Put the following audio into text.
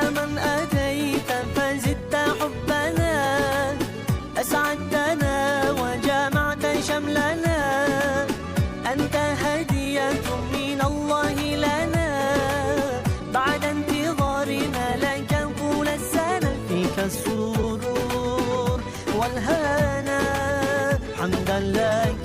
من أتيت فزدت حبنا، أسعدتنا وجمعت شملنا، أنت هدية من الله لنا، بعد انتظارنا لك طول السنة، فيك السرور والهنا، حمدا لك